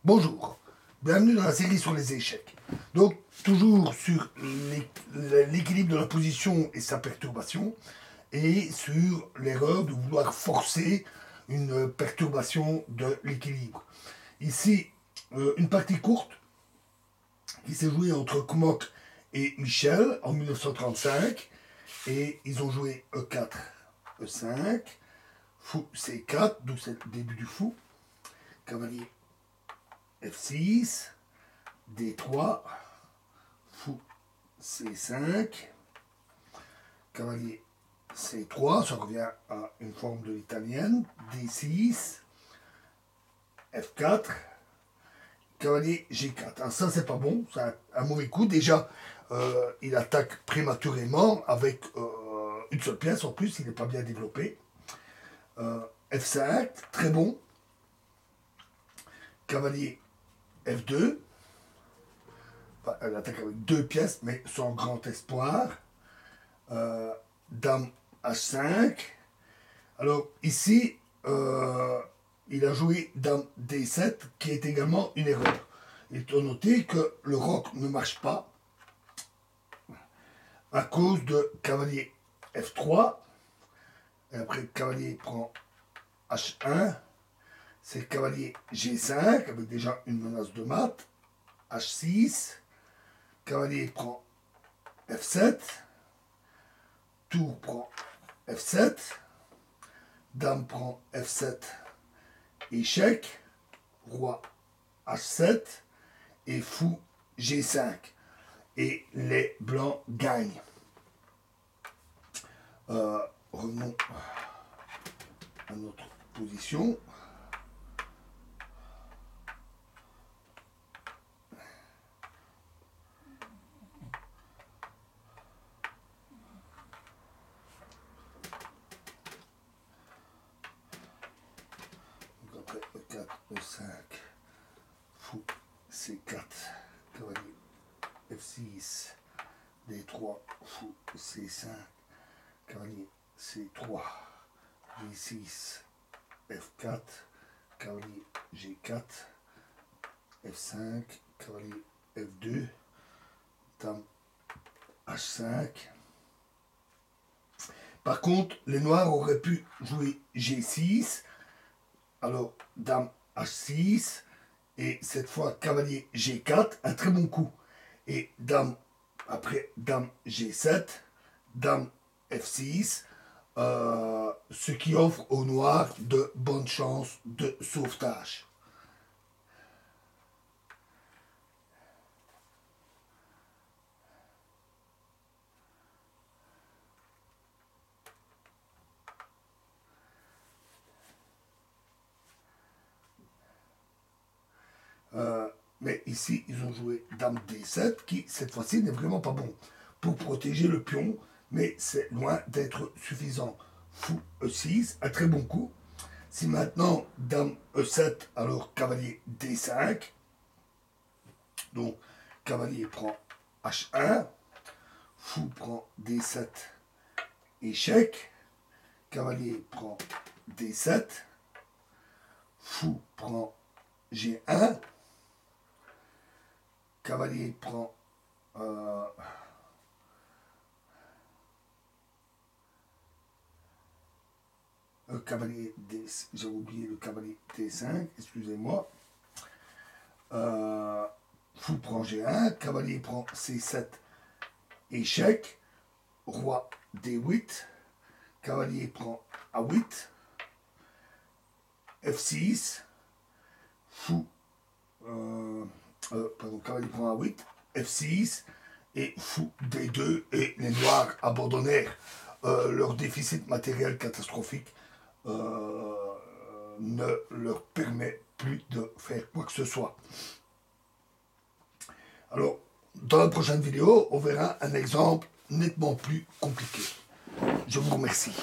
Bonjour, bienvenue dans la série sur les échecs. Donc, toujours sur l'équilibre de la position et sa perturbation, et sur l'erreur de vouloir forcer une perturbation de l'équilibre. Ici, une partie courte qui s'est jouée entre Kmoch et Michel en 1935, et ils ont joué E4, E5, Fou C4, d'où c'est le début du fou, cavalier F6, D3, Fou C5, cavalier C3, ça revient à une forme de l'italienne, D6, F4, cavalier G4. Alors ça c'est pas bon, c'est un mauvais coup. Déjà, il attaque prématurément avec une seule pièce, en plus il n'est pas bien développé. F5, très bon. Cavalier F2, enfin, elle attaque avec deux pièces, mais sans grand espoir. Dame H5. Alors ici, il a joué Dame D7, qui est également une erreur. Il faut noter que le roc ne marche pas à cause de cavalier F3. Et après, le cavalier prend H1. C'est cavalier G5, avec déjà une menace de mat. H6. Cavalier prend F7. Tour prend F7. Dame prend F7. Échec. Roi H7. Et fou G5. Et les blancs gagnent. Revenons à notre position. Donc après E4, E5, fou C4, cavalier F6, D3, fou C5, cavalier C3, G6, F4, cavalier G4, F5, cavalier F2, dame H5. Par contre, les noirs auraient pu jouer G6, alors dame H6, et cette fois cavalier G4, un très bon coup. Et dame, après dame G7, dame F6, ce qui offre aux noirs de bonnes chances de sauvetage. Mais ici, ils ont joué dame D7, qui cette fois-ci n'est vraiment pas bon pour protéger le pion, mais c'est loin d'être suffisant. Fou E6, un très bon coup. Si maintenant dame E7, alors cavalier D5. Donc cavalier prend H1, fou prend D7, échec. Cavalier prend D7, fou prend G1. Cavalier prend cavalier D, j'ai oublié le cavalier T5, excusez-moi. Fou prend G1, cavalier prend C7, échec. Roi D8, cavalier prend A8, F6, fou, pardon, cavalier prend A8, F6 et fou D2, et les noirs abandonnèrent leur déficit matériel catastrophique ne leur permet plus de faire quoi que ce soit. Alors, dans la prochaine vidéo, on verra un exemple nettement plus compliqué. Je vous remercie.